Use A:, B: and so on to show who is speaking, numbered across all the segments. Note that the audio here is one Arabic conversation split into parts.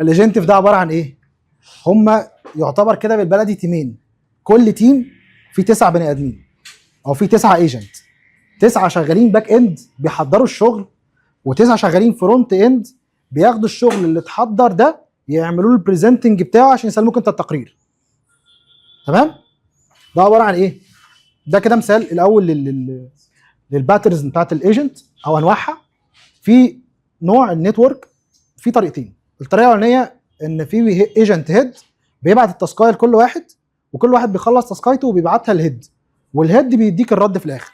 A: الايجنتيف ده عباره عن ايه؟ هم يعتبر كده بالبلدي تيمين، كل تيم فيه 9 بني ادمين او فيه 9 ايجنت، 9 شغالين باك اند بيحضروا الشغل، و9 شغالين فرونت اند بياخدوا الشغل اللي اتحضر ده يعملوا له البريزنتنج بتاعه عشان يسلموك انت التقرير. تمام؟ ده عباره عن ايه؟ ده كده مثال الاول للباترنز بتاعت الايجنت او انواعها. في نوع النتورك في طريقتين. الطريقه الاولانيه ان في ايجنت هيد بيبعت التاسكايه لكل واحد، وكل واحد بيخلص تاسكايته وبيبعتها للهيد، والهيد بيديك الرد في الاخر.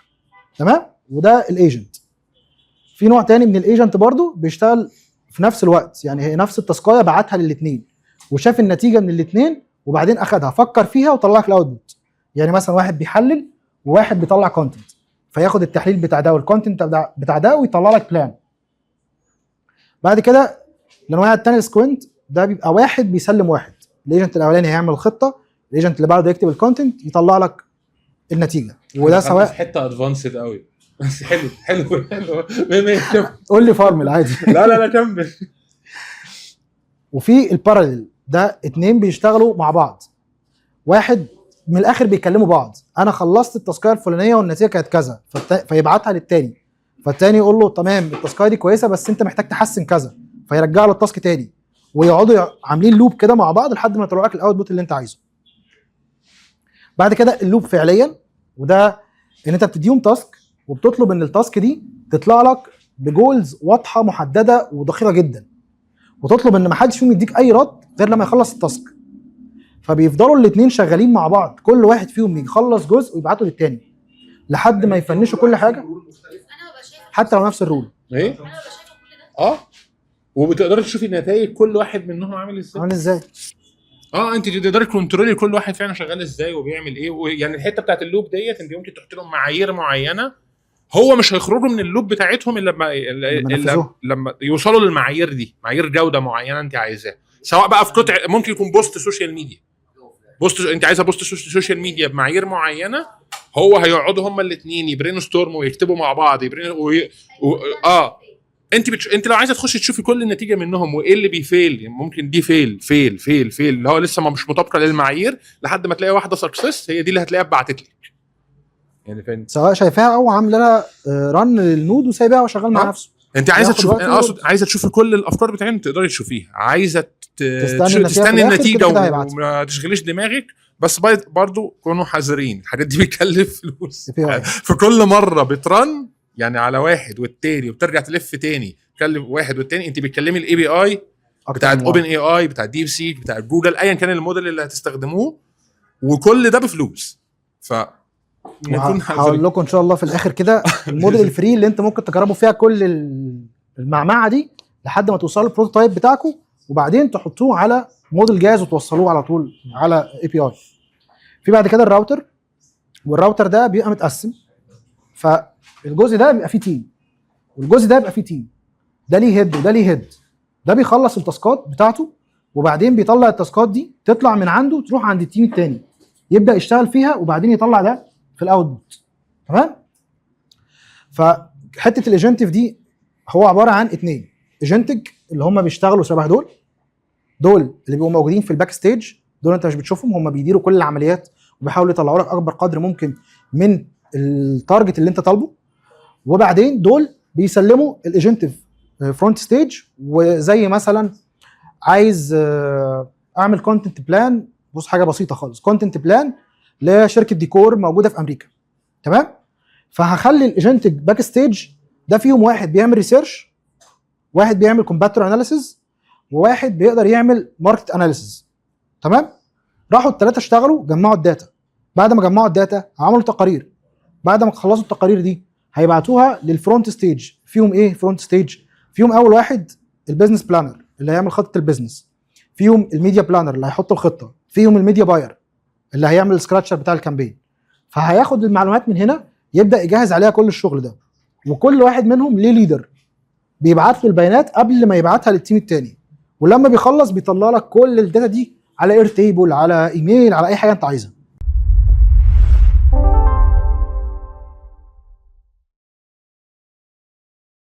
A: تمام؟ وده الايجنت. في نوع تاني من الايجنت برضو بيشتغل في نفس الوقت، يعني هي نفس التاسكايه بعتها للاثنين وشاف النتيجه من الاثنين وبعدين اخدها فكر فيها وطلع لك الاوتبوت. يعني مثلا واحد بيحلل وواحد بيطلع كونتنت، فياخد التحليل بتاع ده والكونتنت بتاع ده ويطلع لك بلان. بعد كده الانواع الثانيه السكوينت، ده بيبقى واحد بيسلم واحد. الايجنت الاولاني هيعمل خطه، الايجنت اللي بعده يكتب الكونتنت يطلع لك النتيجه. وده سواء
B: حته ادفانسد قوي بس حلو حلو حلو.
A: قول لي فارمل عادي.
B: لا كمل.
A: وفي الباراليل، ده اتنين بيشتغلوا مع بعض، واحد من الاخر بيكلموا بعض، انا خلصت التاسكيه الفلانيه والنتيجه كانت كذا، فيبعتها للتاني، فالتاني يقول له تمام التاسكيه دي كويسه بس انت محتاج تحسن كذا، فيرجع له التاسك تاني، ويقعدوا عاملين لوب كده مع بعض لحد ما يطلعوا لك الاوتبوت اللي انت عايزه. بعد كده اللوب فعليا، وده ان انت بتديهم تاسك وبتطلب ان التاسك دي تطلع لك بجولز واضحه محدده ودقيقه جدا، وتطلب ان ما حدش فيهم يديك اي رد غير لما يخلص التاسك. فبيفضلوا الاثنين شغالين مع بعض، كل واحد فيهم يخلص جزء ويبعته للتاني لحد ما يفنشوا كل حاجه، حتى لو نفس الرول.
B: ايه وبتقدر تشوفي نتائج كل واحد منهم عامل
A: ازاي.
B: انت تقدري كنترولي كل واحد فعلا شغال ازاي وبيعمل ايه. يعني الحته بتاعت اللوب ديت انت ممكن تحط لهم معايير معينه، هو مش هيخرجوا من اللوب بتاعتهم الا لما يوصلوا للمعايير دي، معايير جوده معينه انت عايزاها، سواء بقى في قطع ممكن يكون بوست سوشيال ميديا، انت عايزه بوست سوشيال ميديا بمعايير معينه، هو هيقعدوا هما الاثنين يبرين ستورم ويكتبوا مع بعض انت لو عايزه تخشي تشوفي كل النتيجه منهم وايه اللي بيفيل، ممكن دي فيل اللي هو لسه ما مش مطابقه للمعايير، لحد ما تلاقي واحده سكسس هي دي اللي هتلاقيها بعتت لك. يعني فين
A: سواء شايفاها او عامله لها رن للنود وسايبها وشغال مع نفسه.
B: انت عايزه تشوفي، عايزه تشوفي كل الافكار بتاعتهم تقدري تشوفيها، عايزه تستني النتيجه وما تشغليش دماغك، بس برضو كونوا حذرين، الحاجات دي بتكلف فلوس. في كل مره بترن يعني على واحد والتاني وبترجع تلف تاني تكلم واحد والتاني، انت بتكلمي الاي بي اي بتاعت اوبن اي اي، بتاعت ديب سيك، بتاعت جوجل، ايا كان الموديل اللي هتستخدموه، وكل ده بفلوس.
A: هقول لكم ان شاء الله في الاخر كده الموديل الفري اللي انت ممكن تجربوا فيها كل المعمعه دي لحد ما توصلوا البروتوتايب بتاعكم، وبعدين تحطوه على موديل جاهز وتوصلوه على طول على اي بي اي. في بعد كده الراوتر، والراوتر ده بيبقى متقسم، فالجزء ده بيبقى فيه تيم والجزء ده بيبقى فيه تيم، ده ليه هيد وده ليه هيد، ده بيخلص التاسكات بتاعته وبعدين بيطلع التاسكات دي تطلع من عنده تروح عند التيم التاني يبدا يشتغل فيها وبعدين يطلع ده في الاوتبوت. تمام؟ فحته الايجنتيف دي هو عباره عن اتنين ايجنتك اللي هم بيشتغلوا شبه دول اللي بيبقوا موجودين في الباك ستيج، دول انت مش بتشوفهم، هم بيديروا كل العمليات وبيحاولوا يطلعوا لك اكبر قدر ممكن من التارجت اللي انت طالبه، وبعدين دول بيسلموا الايجنتيف فرونت ستيج. وزي مثلا عايز اعمل كونتنت بلان، بص حاجه بسيطه خالص، كونتنت بلان لشركه ديكور موجوده في امريكا. تمام؟ فهخلي الايجنتيك باك ستيج ده فيهم واحد بيعمل ريسيرش، واحد بيعمل كومباتور اناليسيز، وواحد بيقدر يعمل ماركت اناليسيز. تمام؟ راحوا الثلاثه اشتغلوا جمعوا الداتا، بعد ما جمعوا الداتا عملوا تقارير، بعد ما خلصوا التقارير دي هيبعتوها للفرونت ستيج. فيهم ايه فرونت ستيج؟ فيهم اول واحد البيزنس بلانر اللي هيعمل خطه البيزنس، فيهم الميديا بلانر اللي هيحط الخطه، فيهم الميديا باير اللي هيعمل السكراتشر بتاع الكامبين. فهياخد المعلومات من هنا يبدا يجهز عليها كل الشغل ده، وكل واحد منهم ليه ليدر بيبعت له البيانات قبل ما يبعتها للتيم التاني، ولما بيخلص بيطلع لك كل الداتا دي على اير تيبل، على ايميل، على اي حاجه انت عايزها.